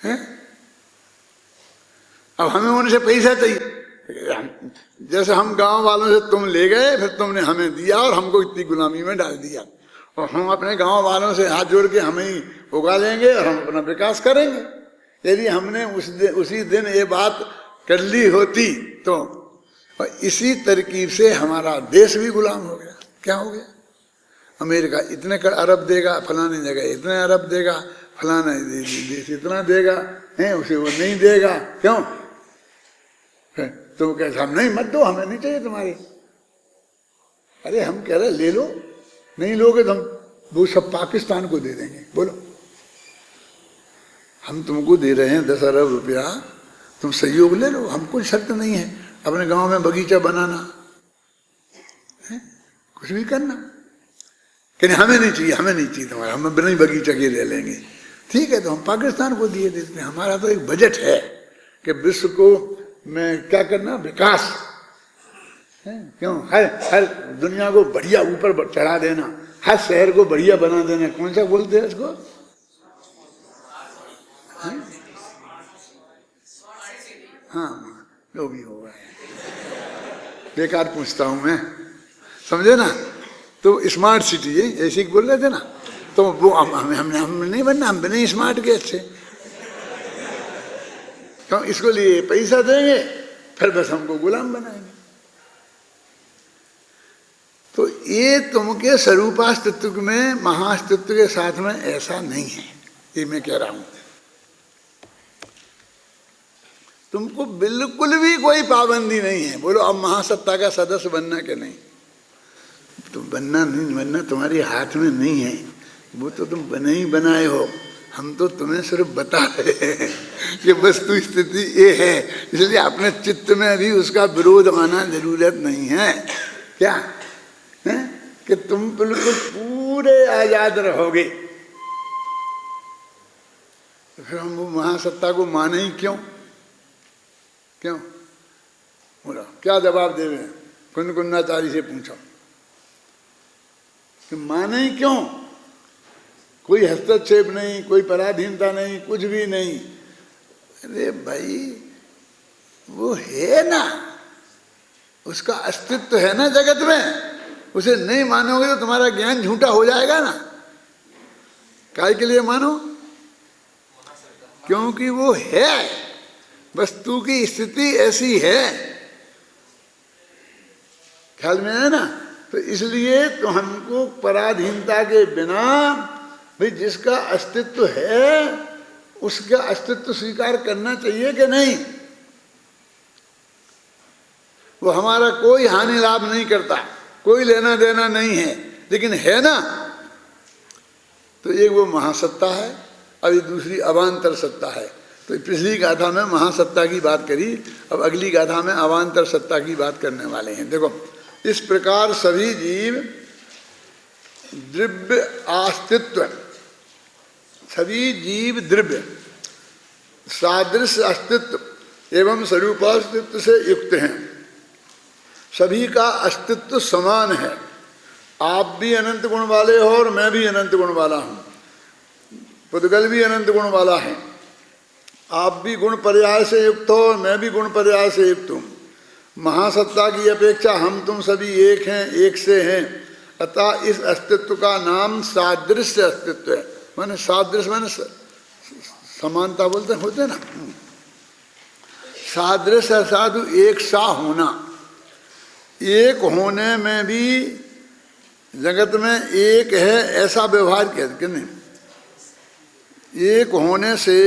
है? अब हमें उनसे पैसा चाहिए। जैसे हम गांव वालों से तुम ले गए, फिर तुमने हमें दिया और हमको इतनी गुलामी में डाल दिया, और हम अपने गांव वालों से हाथ जोड़ के हमें ही उगा लेंगे और हम अपना विकास करेंगे। यदि हमने उसी दिन ये बात कर ली होती तो, और इसी तरकीब से हमारा देश भी गुलाम हो गया। क्या हो गया? अमेरिका इतने अरब देगा, फलानी जगह इतने अरब देगा, फलाना देश इतना देगा, है उसे वो नहीं देगा। क्यों? तो कहते हम नहीं, मत दो, हमें नहीं चाहिए तुम्हारी। अरे हम कह रहे ले लो, नहीं लोगे तो हम वो सब पाकिस्तान को दे देंगे। बोलो, हम तुमको दे रहे हैं 10 अरब रुपया, तुम सहयोग ले लो, हम कोई शर्त नहीं है। अपने गांव में बगीचा बनाना है, कुछ भी करना, कहने हमें नहीं चाहिए, हमें नहीं चाहिए तुम्हारा, हम बिना ही बगीचा के ले लेंगे। ठीक है, तो हम पाकिस्तान को दिए देते हैं। हमारा तो एक बजट है कि विश्व को में क्या करना, विकास है। क्यों? हर दुनिया को बढ़िया ऊपर चढ़ा देना, हर शहर को बढ़िया बना देना। कौन सा बोलते हैं इसको? हाँ, जो भी होगा, बेकार पूछता हूं मैं, समझे ना। तो स्मार्ट सिटी है, ऐसे बोल रहे थे ना, तो वो हम नहीं बनना, हम बने स्मार्ट के अच्छे। क्यों? इसको लिए पैसा देंगे, फिर बस हमको गुलाम बनाएंगे। तो ये तुमके स्वरूपास्तित्व में, महाअस्तित्व के साथ में ऐसा नहीं है, ये मैं कह रहा हूं। तुमको बिल्कुल भी कोई पाबंदी नहीं है। बोलो अब महासत्ता का सदस्य बनना कि नहीं, तो बनना नहीं बनना तुम्हारे हाथ में नहीं है, वो तो तुम बने ही बनाए हो। हम तो तुम्हें सिर्फ बता रहे हैं कि वस्तु स्थिति ये है, इसलिए अपने चित्त में भी उसका विरोध आना जरूरत नहीं है। क्या है कि तुम बिल्कुल पूरे आजाद रहोगे, तो फिर हम वो महासत्ता को माने ही क्यों? क्यों? बोला क्या जवाब देवे? कुंदकुंदाचारी से पूछो कि माने ही क्यों? कोई हस्तक्षेप नहीं, कोई पराधीनता नहीं, कुछ भी नहीं। अरे भाई वो है ना, उसका अस्तित्व है ना जगत में, उसे नहीं मानोगे तो तुम्हारा ज्ञान झूठा हो जाएगा ना। काय के लिए मानो? क्योंकि वो है, वस्तु की स्थिति ऐसी है, ख्याल में है ना। तो इसलिए तो हमको पराधीनता के बिना, भाई जिसका अस्तित्व है उसका अस्तित्व स्वीकार करना चाहिए कि नहीं। वो हमारा कोई हानि लाभ नहीं करता, कोई लेना देना नहीं है, लेकिन है ना। तो एक वो महासत्ता है, अभी दूसरी अवान्तर सत्ता है। तो पिछली गाथा में महासत्ता की बात करी, अब अगली गाथा में अवान्तर सत्ता की बात करने वाले हैं। देखो, इस प्रकार सभी जीव द्रव्य अस्तित्व, सभी जीव द्रव्य सादृश्य अस्तित्व एवं स्वरूपास्तित्व से युक्त हैं। सभी का अस्तित्व समान है। आप भी अनंत गुण वाले हो और मैं भी अनंत गुण वाला हूं, पुद्गल भी अनंत गुण वाला है। आप भी गुण पर्याय से युक्त हो और मैं भी गुण पर्याय से युक्त हूं। महासत्ता की अपेक्षा हम तुम सभी एक हैं, एक से हैं। अतः इस अस्तित्व का नाम सादृश्य अस्तित्व है। माने सादृश्य माने समानता बोलते होते ना, सादृश्य साधु एक सा होना। एक होने में भी जगत में एक है ऐसा व्यवहार किया कि नहीं, एक होने से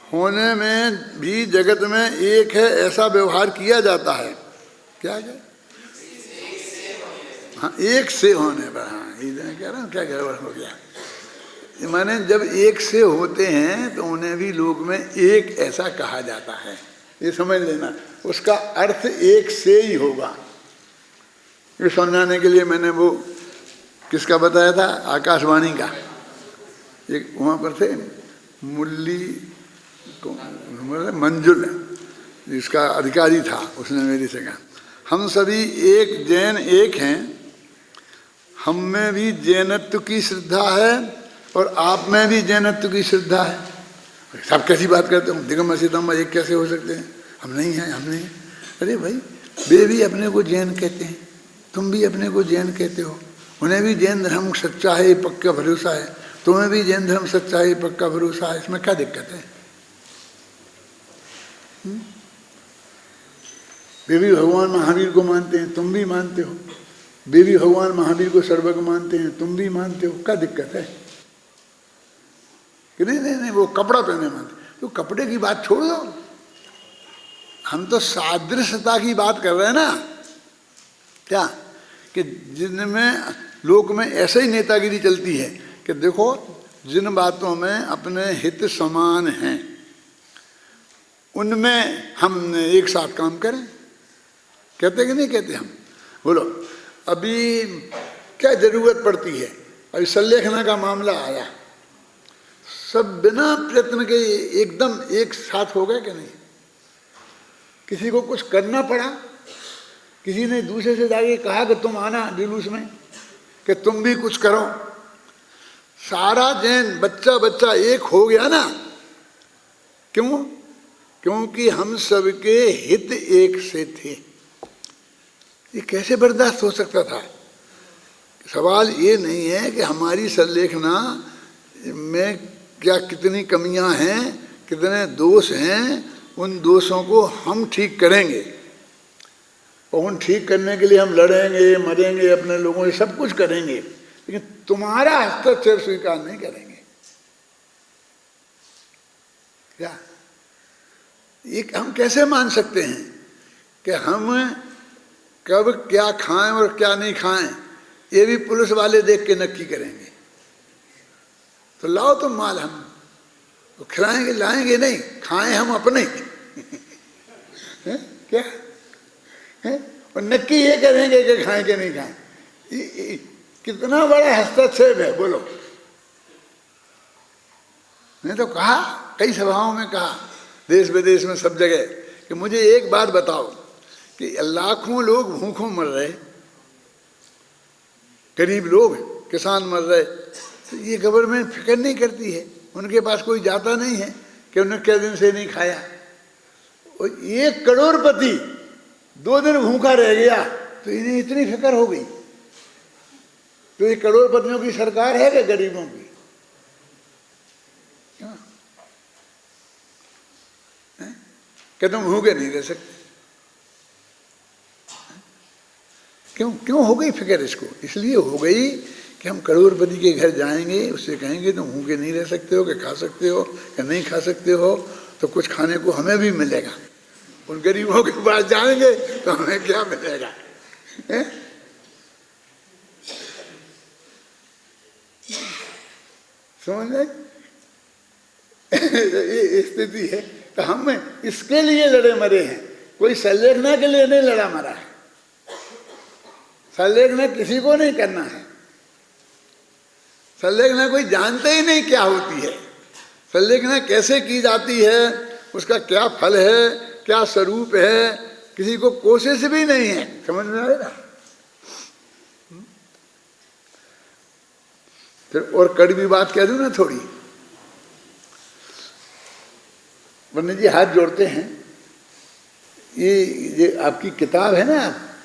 होने में भी जगत में एक है ऐसा व्यवहार किया जाता है। क्या है? हाँ, एक से होने पर। हाँ, इधर कह रहा हूँ क्या गड़बड़ हो गया। माने जब एक से होते हैं तो उन्हें भी लोक में एक ऐसा कहा जाता है, ये समझ लेना। उसका अर्थ एक से ही होगा। ये समझाने के लिए मैंने वो किसका बताया था, आकाशवाणी का। एक वहाँ पर थे मुरली मंजुल, जिसका अधिकारी था, उसने मेरे से कहा हम सभी एक जैन एक हैं, हम में भी जैनत्व की श्रद्धा है और आप में भी जैनत्व की श्रद्धा है। सब कैसी बात करते हो, दिगंबर सीताम्बा एक कैसे हो सकते हैं, हम नहीं हैं, हम नहीं। अरे भाई, वे भी अपने को जैन कहते हैं, तुम भी अपने को जैन कहते हो, उन्हें भी जैन धर्म सच्चा है, पक्का भरोसा है, तुम्हें भी जैन धर्म सच्चा है, पक्का भरोसा है, इसमें क्या दिक्कत है? वे भी भगवान महावीर को मानते हैं, तुम भी मानते हो, वे भी भगवान महावीर को सर्वज्ञ मानते हैं, तुम भी मानते हो, क्या दिक्कत है? कि नहीं नहीं नहीं, वो कपड़ा पहने मानते, तो कपड़े की बात छोड़ दो, हम तो सादृश्यता की बात कर रहे हैं ना, क्या कि जिनमें लोक में ऐसे ही नेतागिरी चलती है कि देखो जिन बातों में अपने हित समान हैं उनमें हम एक साथ काम करें, कहते कि नहीं कहते हम? बोलो, अभी क्या जरूरत पड़ती है? अभी संलेखना का मामला आया, सब बिना प्रयत्न के एकदम एक साथ हो गए कि नहीं? किसी को कुछ करना पड़ा, किसी ने दूसरे से जाके कहा कि तुम आना जुलूस में, कि तुम भी कुछ करो, सारा जैन बच्चा बच्चा एक हो गया ना। क्यों? क्योंकि हम सबके हित एक से थे। ये कैसे बर्दाश्त हो सकता था? सवाल ये नहीं है कि हमारी संलेखना में क्या कितनी कमियां हैं, कितने दोष हैं, उन दोषों को हम ठीक करेंगे और उन ठीक करने के लिए हम लड़ेंगे, मरेंगे, अपने लोगों से सब कुछ करेंगे, लेकिन तुम्हारा हस्तक्षेप स्वीकार नहीं करेंगे। क्या ये हम कैसे मान सकते हैं कि हम कब क्या खाएं और क्या नहीं खाएं ये भी पुलिस वाले देख के नक्की करेंगे? तो लाओ तुम माल, हम तो खिलाएंगे, लाएंगे नहीं, खाएं हम अपने है? क्या है? और नक्की ये करेंगे कि खाएं कि नहीं खाएं। कितना बड़ा हस्तक्षेप है, बोलो। मैंने तो कहा, कई सभाओं में कहा, देश विदेश में सब जगह, कि मुझे एक बात बताओ कि लाखों लोग भूखों मर रहे, गरीब लोग, किसान मर रहे, तो ये गवर्नमेंट फिक्र नहीं करती है, उनके पास कोई जाता नहीं है कि उन्होंने क्या दिन से नहीं खाया। और 1 करोड़पति 2 दिन भूखा रह गया तो इन्हें इतनी फिक्र हो गई। तो ये करोड़पतियों की सरकार है कि गरीबों की? कि तुम भूखे नहीं रह सकते? क्यों क्यों हो गई फिक्र इसको? इसलिए हो गई कि हम करोड़पति के घर जाएंगे, उससे कहेंगे तुम भूखे नहीं रह सकते हो, कि खा सकते हो कि नहीं खा सकते हो, तो कुछ खाने को हमें भी मिलेगा। उन गरीबों के पास जाएंगे तो हमें क्या मिलेगा? समझ रहे? ये स्थिति है। तो हम इसके लिए लड़े मरे हैं, कोई संलेखना के लिए नहीं लड़ा मरा है। संलेखना किसी को नहीं करना है। संलेखना कोई जानते ही नहीं क्या होती है, संलेखना कैसे की जाती है, उसका क्या फल है, क्या स्वरूप है, किसी को कोशिश भी नहीं है। समझ में आएगा? फिर और कड़वी बात कह दूं ना थोड़ी, पंडित जी हाथ जोड़ते हैं, ये आपकी किताब है ना,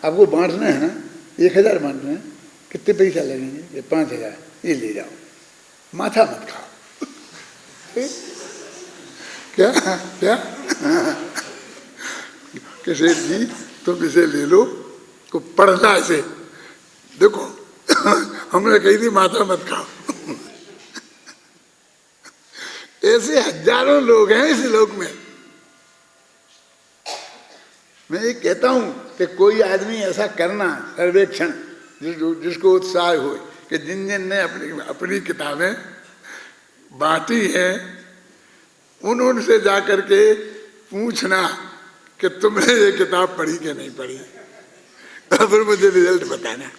आपको बांटना है ना, 1000 बांटना है, कितने पैसा लगेंगे? ये 5000, ये ले जाओ, माथा मत खाओ। क्या क्या किसे जी तुम इसे ले लो, को पढ़ना इसे, देखो हमने कही थी माथा मत खाओ। ऐसे हजारों लोग हैं इस लोक में। मैं ये कहता हूं कि कोई आदमी ऐसा करना सर्वेक्षण जिसको उत्साह हो, कि जिन जिन ने अपनी किताबें बांटी है उनसे जाकर के पूछना कि तुमने ये किताब पढ़ी कि नहीं पढ़ी, और फिर मुझे रिजल्ट बताना।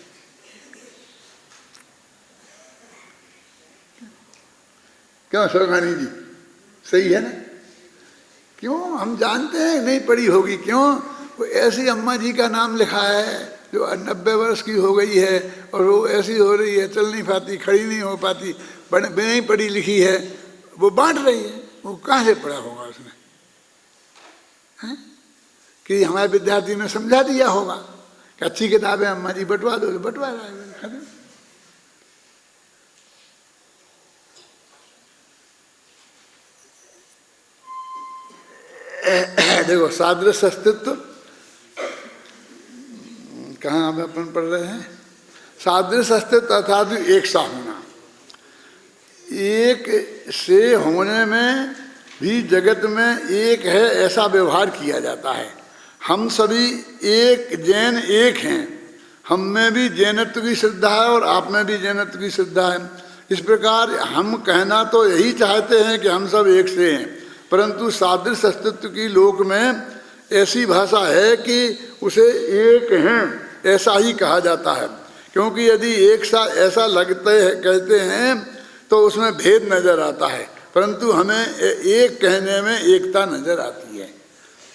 क्यों सोगानी जी, सही है ना? क्यों? हम जानते हैं नहीं पढ़ी होगी। क्यों? कोई ऐसी अम्मा जी का नाम लिखा है जो 90 वर्ष की हो गई है और वो ऐसी हो रही है, चल नहीं पाती, खड़ी नहीं हो पाती, बिना ही पढ़ी लिखी है, वो बांट रही है, वो कहाँ से पढ़ा होगा उसने? कि हमारे विद्यार्थी ने समझा दिया होगा कि अच्छी किताबें अम्मा जी बंटवा दो, तो बंटवा रहा है। देखो सादृश अस्तित्व कहाँ हम अपन पढ़ रहे हैं? सादृश अस्तित्व अर्थात एक सा होना। एक से होने में भी जगत में एक है ऐसा व्यवहार किया जाता है। हम सभी एक जैन एक हैं, हम में भी जैनत्व की श्रद्धा है और आप में भी जैनत्व की श्रद्धा है। इस प्रकार हम कहना तो यही चाहते हैं कि हम सब एक से हैं, परंतु सादृश अस्तित्व की लोक में ऐसी भाषा है कि उसे एक हैं ऐसा ही कहा जाता है, क्योंकि यदि एक सा ऐसा लगते है कहते हैं तो उसमें भेद नजर आता है, परंतु हमें एक कहने में एकता नजर आती है।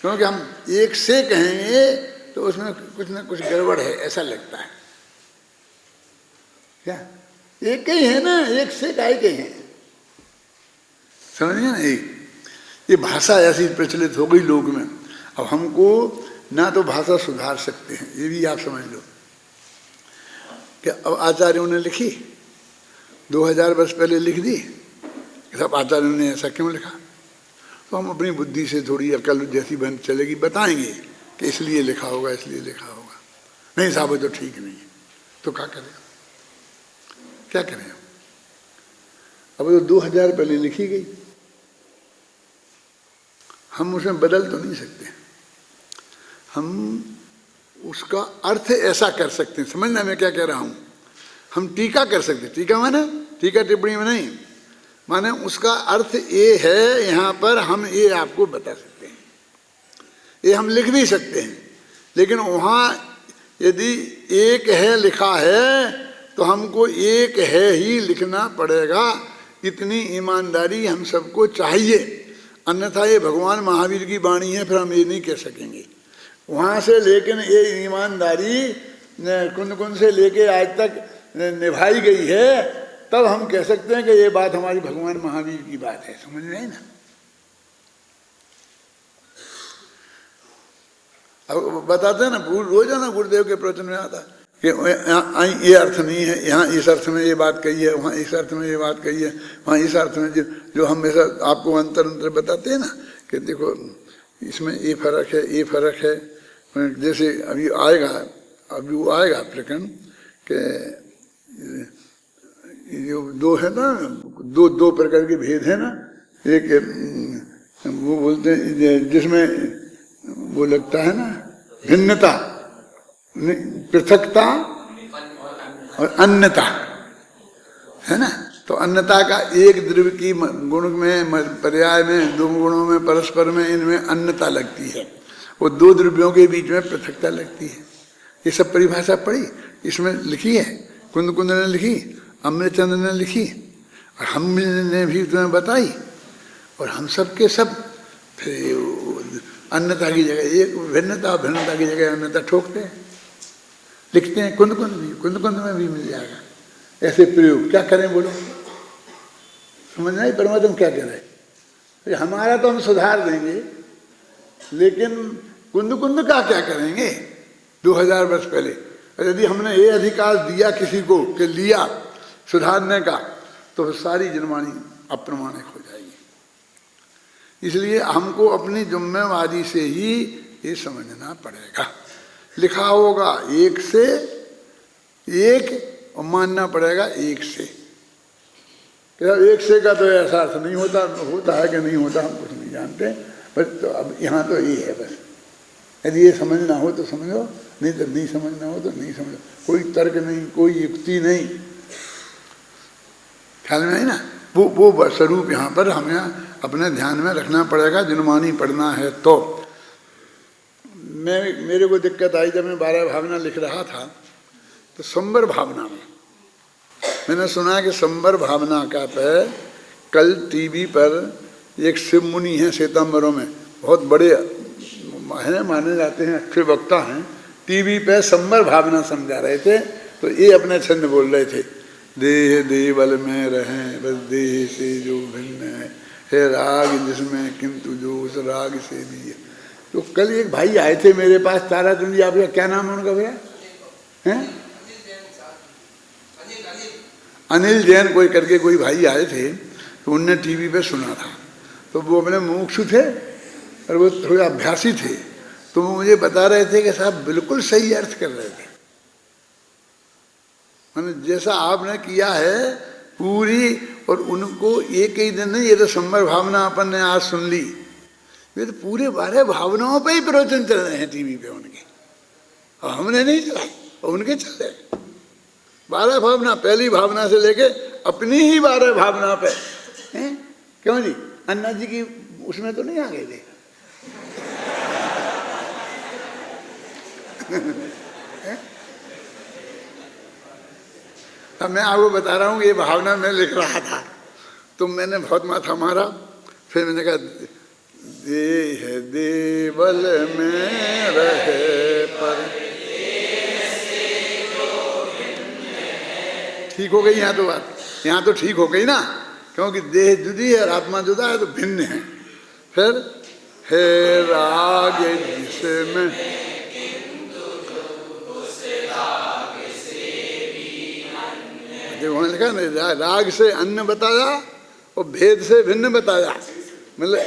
क्योंकि हम एक से कहेंगे तो उसमें कुछ ना कुछ गड़बड़ है ऐसा लगता है। क्या एक ही है ना, एक से काय के हैं, समझिए ना। ये भाषा ऐसी प्रचलित हो गई लोक में। अब हमको ना तो भाषा सुधार सकते हैं, ये भी आप समझ लो कि अब आचार्यों ने लिखी 2000 वर्ष पहले लिख दी, सब आचार्यों ने ऐसा क्यों लिखा, तो हम अपनी बुद्धि से थोड़ी अकल जैसी बन चलेगी बताएंगे कि इसलिए लिखा होगा, इसलिए लिखा होगा। नहीं साहब तो ठीक नहीं है, तो क्या करें, क्या करें। अब तो 2000 पहले लिखी गई, हम उसमें बदल तो नहीं सकते। हम उसका अर्थ ऐसा कर सकते हैं, समझना मैं क्या कह रहा हूं। हम टीका कर सकते, टीका माने टीका टिप्पणी में नहीं, माने उसका अर्थ ये है, यहाँ पर हम ये आपको बता सकते हैं, ये हम लिख भी सकते हैं। लेकिन वहाँ यदि एक है लिखा है तो हमको एक है ही लिखना पड़ेगा, इतनी ईमानदारी हम सबको चाहिए। अन्यथा ये भगवान महावीर की वाणी है, फिर हम ये नहीं कह सकेंगे। वहाँ से लेकिन ये ईमानदारी कुंद कुंद से लेके आज तक निभाई गई है, तब हम कह सकते हैं कि ये बात हमारी भगवान महावीर की बात है। समझ में आई ना। अब बताते हैं ना, रोजाना गुरुदेव के प्रवचन में आता कि ये अर्थ नहीं है, यहाँ इस अर्थ में ये बात कही है, वहाँ इस अर्थ में ये बात कही है, वहाँ इस अर्थ में जो हम ऐसा आपको अंतर अंतर बताते हैं ना कि देखो इसमें ये फर्क है, ये फर्क है। जैसे अभी आएगा, अभी वो आएगा प्रकरण के जो दो है ना, दो प्रकार के भेद है ना। एक वो बोलते हैं जिसमें वो लगता है ना भिन्नता, पृथकता और अन्यता है ना। तो अन्यता का एक द्रव्य की गुण में पर्याय में दो गुणों में परस्पर में इनमें अन्यता लगती है, वो दो द्रव्यों के बीच में पृथकता लगती है। ये सब परिभाषा पढ़ी, इसमें लिखी है, कुंद कुंद ने लिखी, अमृतचंद्र ने लिखी और हम ने भी तुम्हें बताई। और हम सब के सब फिर अन्यता की जगह एक भिन्नता, भिन्नता की जगह अन्यता ठोकते हैं, लिखते हैं। कुंद कुंद भी, कुंद कुंद में भी मिल जाएगा ऐसे प्रयोग। क्या करें बोलो, समझना ही परमात्मा क्या कह रहे हैं। हमारा तो हम सुधार देंगे, लेकिन कुंद कुंद का क्या करेंगे 2000 वर्ष पहले। यदि हमने ये अधिकार दिया किसी को कि लिया सुधारने का, तो सारी जनवाणी अप्रमाणिक हो जाएगी। इसलिए हमको अपनी जिम्मेवारी से ही ये समझना पड़ेगा। लिखा होगा एक से एक और मानना पड़ेगा एक से। एक से का तो ऐसा अर्थ नहीं होता, होता है कि नहीं होता हम कुछ नहीं जानते, बस तो अब यहाँ तो ये है बस। यदि ये समझना हो तो समझो, नहीं तो नहीं समझना हो तो नहीं समझो। कोई तर्क नहीं, कोई युक्ति नहीं, ख्याल में है ना। वो स्वरूप यहाँ पर हमें अपने ध्यान में रखना पड़ेगा, जिनमानी पढ़ना है तो। मेरे को दिक्कत आई जब मैं 12 भावना लिख रहा था, तो संबर भावना में मैंने सुना कि संबर भावना का पे कल टीवी पर एक शिव मुनि हैं श्वेतांबरों में, बहुत बड़े हैं, माने जाते हैं, अच्छे वक्ता हैं। टीवी पे संबर भावना समझा रहे थे, तो ये अपने छंद बोल रहे थे, देह देवल में रहें बस देह से जो भिन्न है राग जिसमें किंतु जो उस राग से भी है। तो कल एक भाई आए थे मेरे पास, ताराचंद जी, आपका क्या नाम है उनका भैया? हैं? अनिल जैन कोई करके कोई भाई आए थे, तो उनने टीवी पे सुना था। तो वो अपने मुमुक्षु थे और वो थोड़े अभ्यासी थे, तो वो मुझे बता रहे थे कि साहब बिल्कुल सही अर्थ कर रहे थे। मैंने जैसा आपने किया है पूरी, और उनको एक ही दिन नहीं, ये तो संवर भावना अपन ने आज सुन ली, ये तो पूरे 12 भावनाओं पे ही प्रवचन चल रहे हैं टीवी पे उनके, और हमने नहीं चलाए और उनके चल रहे 12 भावना, पहली भावना से लेके अपनी ही 12 भावना पे हैं। क्यों जी, अन्ना जी की उसमें तो नहीं आ गए थे? अब मैं आपको बता रहा हूँ, ये भावना मैं लिख रहा था तो मैंने बहुत माथा मारा, फिर मैंने कहा देह देवल में रहे पर, ठीक हो गई यहाँ तो बात, यहाँ तो ठीक हो गई ना, क्योंकि देह जुदी है और आत्मा जुदा है तो भिन्न है। फिर हे राग जिसमें, उन्होंने लिखा ना, राग से अन्न बताया और भेद से भिन्न बताया, मतलब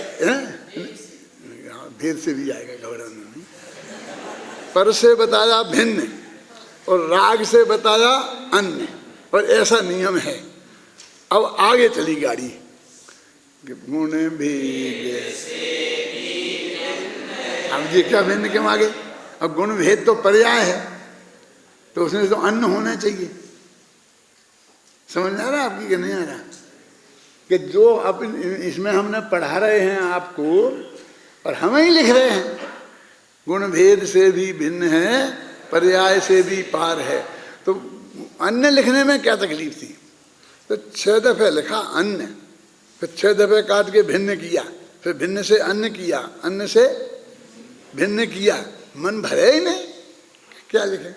भेद से भी आएगा, घबराना नहीं। पर से बताया भिन्न और राग से बताया अन्न, और ऐसा नियम है। अब आगे चली गाड़ी, गुण भेद, अब ये क्या भिन्न क्यों आगे? अब गुण भेद तो पर्याय है, तो उसमें तो अन्न होना चाहिए। समझ आ रहा है आपकी कि नहीं आ रहा? कि जो अपन इसमें हमने पढ़ा रहे हैं आपको और हम ही लिख रहे हैं, गुण भेद से भी भिन्न है, पर्याय से भी पार है। तो अन्न लिखने में क्या तकलीफ थी? तो 6 दफे लिखा अन्न, फिर 6 दफे काट के भिन्न किया, फिर भिन्न से अन्न किया, अन्न से भिन्न किया, मन भरे ही नहीं, क्या लिखे?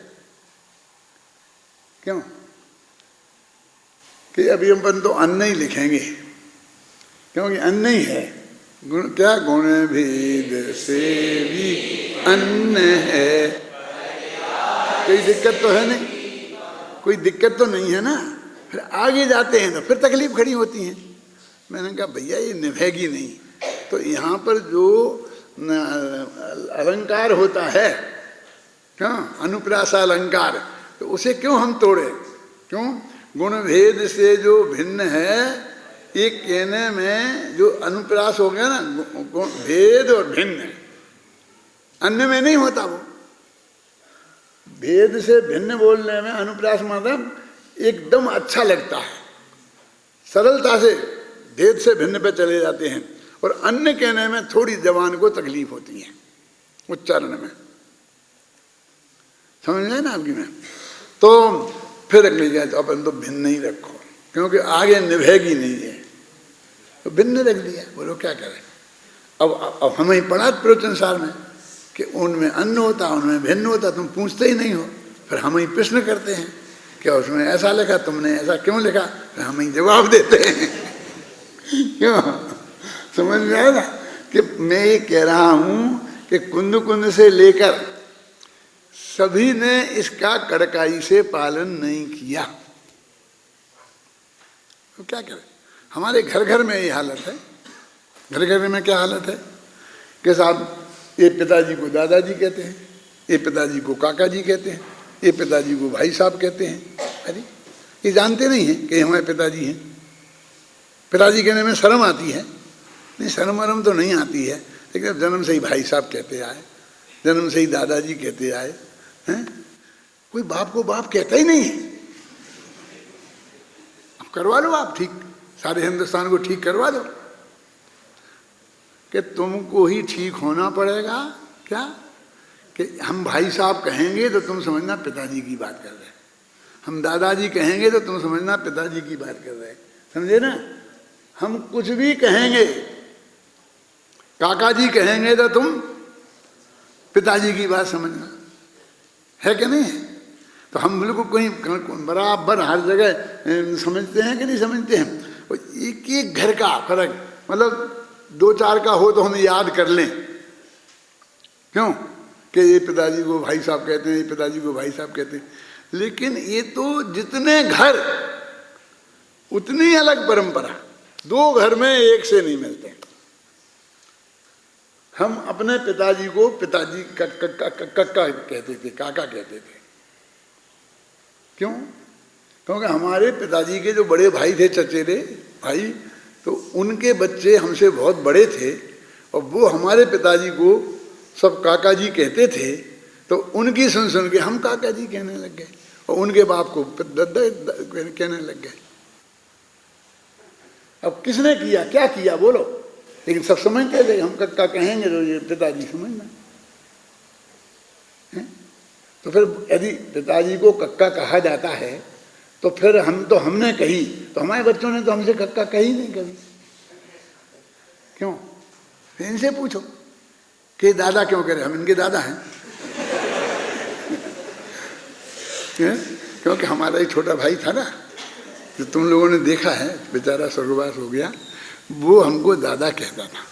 क्यों कि अभी अपन तो अन्न ही लिखेंगे, क्योंकि अन्न ही है। गुण क्या? गुण भेद से भी अन्न है। कोई दिक्कत तो है नहीं, कोई दिक्कत तो नहीं है ना। फिर आगे जाते हैं तो फिर तकलीफ खड़ी होती है। मैंने कहा भैया ये निभेगी नहीं, तो यहाँ पर जो अलंकार होता है, क्यों अनुप्रास अलंकार, तो उसे क्यों हम तोड़े? क्यों? गुण भेद से जो भिन्न है, एक कहने में जो अनुप्रास हो गया ना, भेद और भिन्न, अन्य में नहीं होता वो। भेद से भिन्न बोलने में अनुप्रास मतलब एकदम अच्छा लगता है, सरलता से भेद से भिन्न पे चले जाते हैं, और अन्य कहने में थोड़ी जबान को तकलीफ होती है उच्चारण में। समझ गए ना आपकी में? तो फिर अगली जाए तो अपन तो भिन्न ही रखो, क्योंकि आगे निभेगी नहीं है, तो भिन्न रख दिया। बोलो क्या करें? अब हमें पढ़ा प्रवचन सार में कि उनमें अन्न होता, उनमें भिन्न होता, तुम पूछते ही नहीं हो। फिर हम ही प्रश्न करते हैं, क्या उसमें ऐसा लिखा, तुमने ऐसा क्यों लिखा? फिर हम ही जवाब देते हैं। क्यों? समझ में आया ना कि मैं ये कह रहा हूँ कि कुंद कुंद से लेकर सभी ने इसका कड़काई से पालन नहीं किया, तो क्या करें? हमारे घर घर में ये हालत है। घर घर में क्या हालत है कि साहब ये पिताजी को दादाजी कहते हैं, ये पिताजी को काका जी कहते हैं, ये पिताजी को भाई साहब कहते हैं। अरे ये जानते नहीं हैं कि हमारे पिताजी हैं। पिताजी कहने में शर्म आती है? नहीं, शर्म वरम तो नहीं आती है, लेकिन जन्म से ही भाई साहब कहते आए, जन्म से ही दादाजी कहते आए हैं। कोई बाप को बाप कहता ही नहीं है। अब करवा लो आप ठीक, सारे हिंदुस्तान को ठीक करवा दो कि तुमको ही ठीक होना पड़ेगा। क्या कि हम भाई साहब कहेंगे तो तुम समझना पिताजी की बात कर रहे हैं, हम दादाजी कहेंगे तो तुम समझना पिताजी की बात कर रहे हैं। समझे ना? हम कुछ भी कहेंगे, काका जी कहेंगे तो तुम पिताजी की बात समझना, है कि नहीं? तो हम बिल्कुल कहीं बराबर हर जगह समझते हैं कि नहीं समझते हैं? और एक एक घर का फर्क, मतलब दो चार का हो तो हम याद कर लें, क्यों कि ये पिताजी को भाई साहब कहते हैं, ये पिताजी को भाई साहब कहते हैं। लेकिन ये तो जितने घर उतनी अलग परंपरा, दो घर में एक से नहीं मिलते। हम अपने पिताजी को पिताजी कक्का कहते थे, काका कहते थे। क्यों? क्योंकि हमारे पिताजी के जो बड़े भाई थे, चचेरे भाई, तो उनके बच्चे हमसे बहुत बड़े थे और वो हमारे पिताजी को सब काका जी कहते थे। तो उनकी सुन सुन के हम काका जी कहने लग गए और उनके बाप को दद्दा कहने लग गए। अब किसने किया, क्या किया बोलो? लेकिन सब समझते थे, हम कक्का कहेंगे तो ये पिताजी समझना है। तो फिर यदि पिताजी को कक्का कहा जाता है तो फिर हमने कही, तो हमारे बच्चों ने तो हमसे कक्का कही नहीं कभी। क्यों? इनसे पूछो कि दादा क्यों कह रहे, हम इनके दादा हैं। क्योंकि हमारा एक छोटा भाई था ना, जो तुम लोगों ने देखा है, बेचारा स्वर्गवास हो गया, वो हमको दादा कहता था,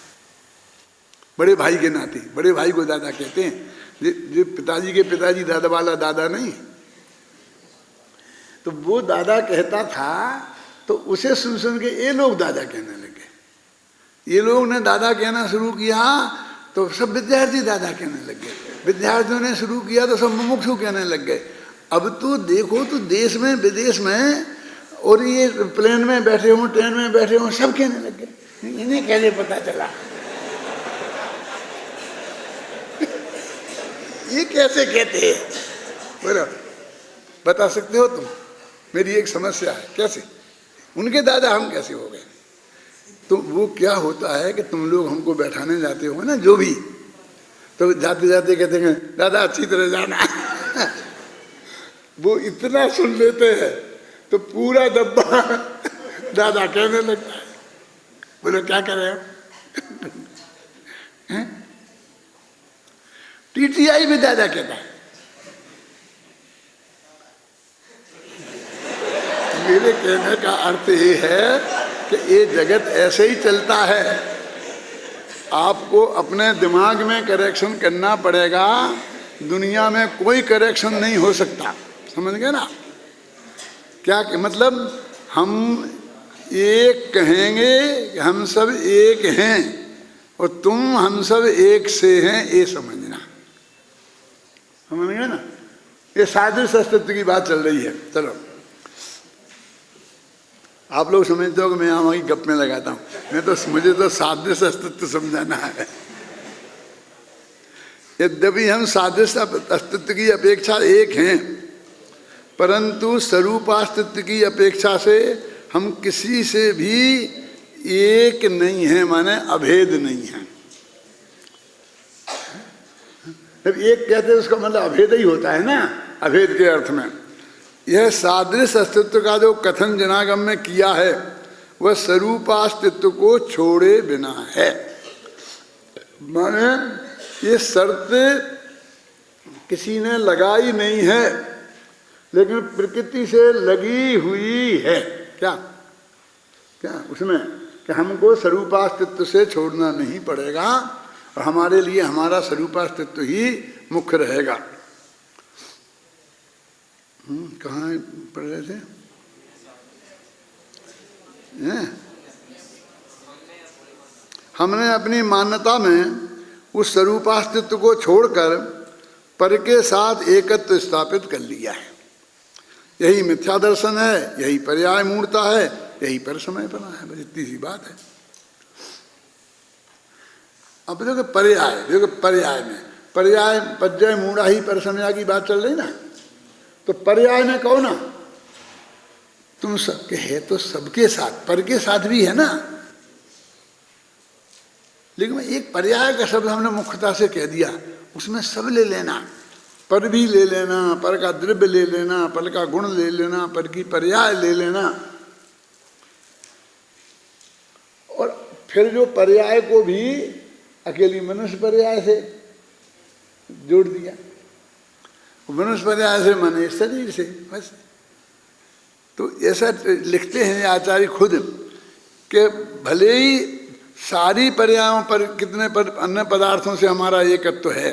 बड़े भाई के नाते। बड़े भाई को दादा कहते हैं, जो पिताजी के पिताजी दादा वाला दादा नहीं। तो वो दादा कहता था, तो उसे सुन सुन के ये लोग दादा कहने लगे। ये लोग ने दादा कहना शुरू किया तो सब विद्यार्थी दादा कहने लग गए। विद्यार्थियों ने शुरू किया तो सब मुमुक्षु कहने लग गए। अब तो देखो तो देश में विदेश में, और ये प्लेन में बैठे हों, ट्रेन में बैठे हों, सब कहने लग गए। इन्हें कैसे पता चला? ये कैसे कहते हैं? बोलो, बता सकते हो तुम? मेरी एक समस्या है, कैसे उनके दादा हम कैसे हो गए? तो वो क्या होता है कि तुम लोग हमको बैठाने जाते हो ना, जो भी, तो जाते जाते कहते हैं दादा अच्छी तरह जाना। वो इतना सुन लेते हैं तो पूरा डब्बा दादा कहने लगता है। बोलो क्या कर रहे हो? टीटीआई में दादा कहता है। मेरे कहने का अर्थ ये है कि ये जगत ऐसे ही चलता है। आपको अपने दिमाग में करेक्शन करना पड़ेगा, दुनिया में कोई करेक्शन नहीं हो सकता। समझ गए ना? क्या मतलब हम एक कहेंगे कि हम सब एक हैं और तुम हम सब एक से हैं, ये समझना। समझ गए ना? ये सादृश्य अस्तित्व की बात चल रही है। चलो, आप लोग समझते हो कि मैं यहाँ गप में लगाता हूँ, मुझे तो सादृश्य अस्तित्व समझाना है। यद्यपि हम सादृश्य अस्तित्व की अपेक्षा एक हैं, परंतु स्वरूपास्तित्व की अपेक्षा से हम किसी से भी एक नहीं है, माने अभेद नहीं है। जब एक कहते हैं उसका मतलब अभेद ही होता है ना, अभेद के अर्थ में। यह सादृश्य अस्तित्व का जो कथन जनागम में किया है वह स्वरूपास्तित्व को छोड़े बिना है। माने ये शर्त किसी ने लगाई नहीं है, लेकिन प्रकृति से लगी हुई है। क्या क्या उसमें कि हमको स्वरूपास्तित्व से छोड़ना नहीं पड़ेगा और हमारे लिए हमारा स्वरूपास्तित्व ही मुख्य रहेगा। कहाँ पढ़ रहे थे? हमने अपनी मान्यता में उस स्वरूपास्तित्व को छोड़कर पर के साथ एकत्व स्थापित कर लिया है। यही मिथ्या दर्शन है, यही पर्याय मूर्ता है, यही पर समय बना है। बस इतनी सी बात है। अब देखो पर्याय, देखो पर्याय में पर्याय पज्जय मूढ़ा ही पर समय की बात चल रही ना, तो पर्याय में कहो ना तुम सबके है तो सबके साथ, पर के साथ भी है ना। लेकिन एक पर्याय का शब्द हमने मुख्यता से कह दिया, उसमें सब ले लेना, पर भी ले लेना, पर का द्रव्य ले लेना, पर का गुण ले लेना, पर की पर्याय ले लेना। और फिर जो पर्याय को भी अकेली मनुष्य पर्याय से जोड़ दिया। मनुष्य पर्याय से माने शरीर से, बस। तो ऐसा लिखते हैं आचार्य खुद कि भले ही सारी पर्यायों पर कितने पर अन्य पदार्थों से हमारा एकत्व है,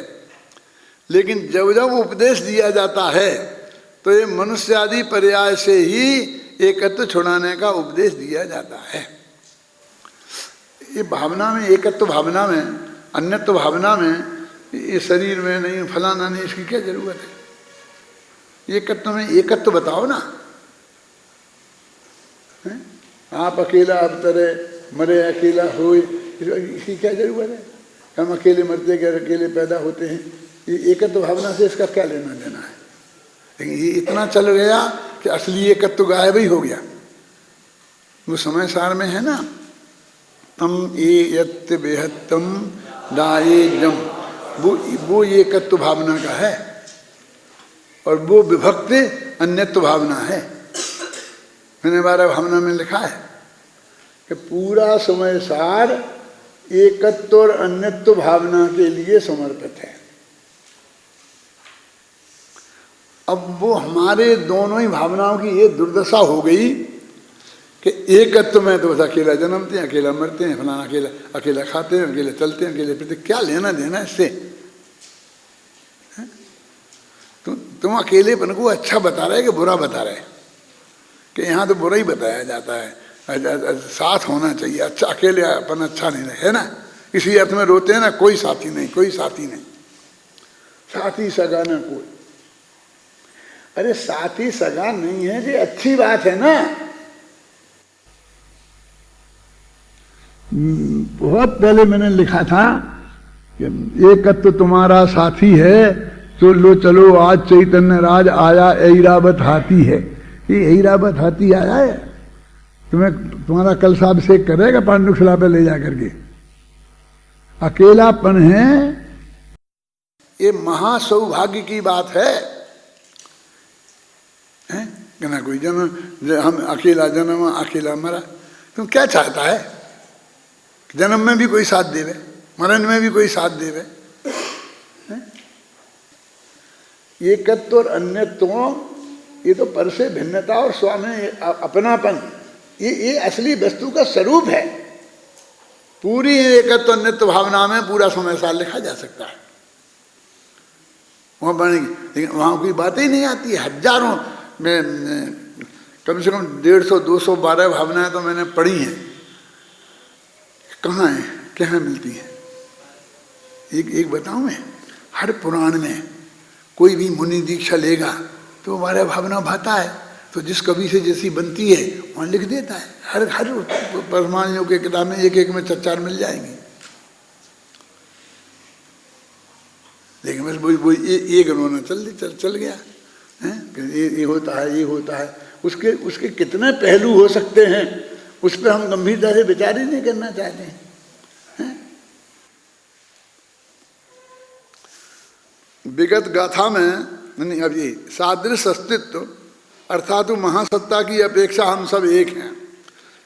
लेकिन जब जब उपदेश दिया जाता है तो ये मनुष्य आदि पर्याय से ही एकत्व छुड़ाने का उपदेश दिया जाता है। ये भावना में, एकत्व भावना में, अन्यत्व भावना में, ये शरीर में नहीं, फलाना नहीं, इसकी क्या जरूरत है? एकत्व में एकत्व बताओ ना। है? आप अकेला अवतरे, मरे अकेला होए, इसकी क्या जरूरत है? हम अकेले मरते गए, अकेले पैदा होते हैं, ये एकत्व भावना से इसका क्या लेना देना है? लेकिन ये इतना चल गया कि असली एकत्व गायब ही हो गया। वो समय सार में है ना, तम ए यत्त बेहत्तम दाए जम, वो एकत्व भावना का है, और वो विभक्त अन्यत्व भावना है। मैंने 12 भावना में लिखा है कि पूरा समय सार एकत्व और अन्यत्व भावना के लिए समर्पित है। अब वो हमारे दोनों ही भावनाओं की ये दुर्दशा हो गई कि एकत्व में तो बस अकेला जन्मते हैं, अकेला मरते हैं, फलाना अकेला, अकेला खाते हैं, अकेले चलते हैं, अकेले पीते, क्या लेना देना इससे? तुम अकेलेपन को अच्छा बता रहे कि बुरा बता रहे? कि यहाँ तो बुरा ही बताया जाता है, साथ होना चाहिए, अच्छा, अकेले अपन अच्छा नहीं है ना। इसी अर्थ में रोते हैं ना, कोई साथी नहीं, कोई साथी नहीं, साथी सगा ना कोई। अरे साथी सगा नहीं है ये अच्छी बात है ना। बहुत पहले मैंने लिखा था कि एकत्व तुम्हारा साथी है, तो लो चलो आज चैतन्य राज आया, ऐरावत हाथी है। ये ऐरावत हाथी आया है, तुम्हारा कलशा अभिषेक करेगा पांडुशिला पे ले जाकर के। अकेलापन है, ये महासौभाग्य की बात है, कि ना कोई जन्म, हम अकेला जन्म अकेला मरा। तुम क्या चाहता है? जन्म में भी कोई साथ देवे, मरण में भी कोई साथ देवे। एकत्व और अन्यत्व, ये तो पर से भिन्नता और स्वामी अपनापन, ये असली वस्तु का स्वरूप है। पूरी एकत्व अन्यत्व भावना में पूरा समय साल लिखा जा सकता है, वहां बनेगी। लेकिन वहां कोई बात ही नहीं आती है। हजारों में कम से कम 150-212 भावनाएं तो मैंने पढ़ी हैं। कहाँ है, कहाँ मिलती है? एक बताऊं मैं, हर पुराण में कोई भी मुनि दीक्षा लेगा तो हमारा भावना भाता है, तो जिस कवि से जैसी बनती है वहाँ लिख देता है। हर परमाणुओं के किताब में एक में 4 मिल जाएंगी। लेकिन बस वो एक रोना चल गया है, ये होता है, ये होता है। उसके कितने पहलू हो सकते हैं, उस पर हम गंभीरता से विचार ही नहीं करना चाहते हैं। विगत गाथा में अब ये सादृश अस्तित्व अर्थात महासत्ता की अपेक्षा हम सब एक हैं,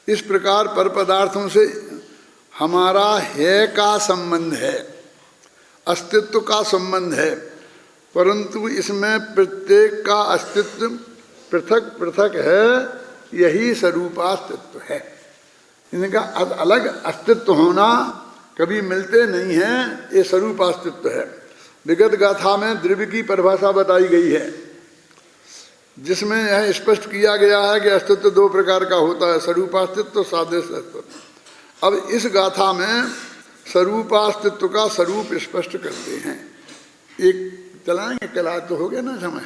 इस प्रकार पर पदार्थों से हमारा है का संबंध है, अस्तित्व का संबंध है, परंतु इसमें प्रत्येक का अस्तित्व पृथक पृथक है, यही स्वरूपास्तित्व है। इनका अलग अस्तित्व होना कभी मिलते नहीं हैं, ये स्वरूपास्तित्व है। विगत गाथा में द्रव्य की परिभाषा बताई गई है, जिसमें यह स्पष्ट किया गया है कि अस्तित्व 2 प्रकार का होता है, स्वरूपास्तित्व, सादृश अस्तित्व। अब इस गाथा में स्वरूपास्तित्व का स्वरूप स्पष्ट करते हैं। एक चलाएंगे, कल आज तो हो गया ना समय।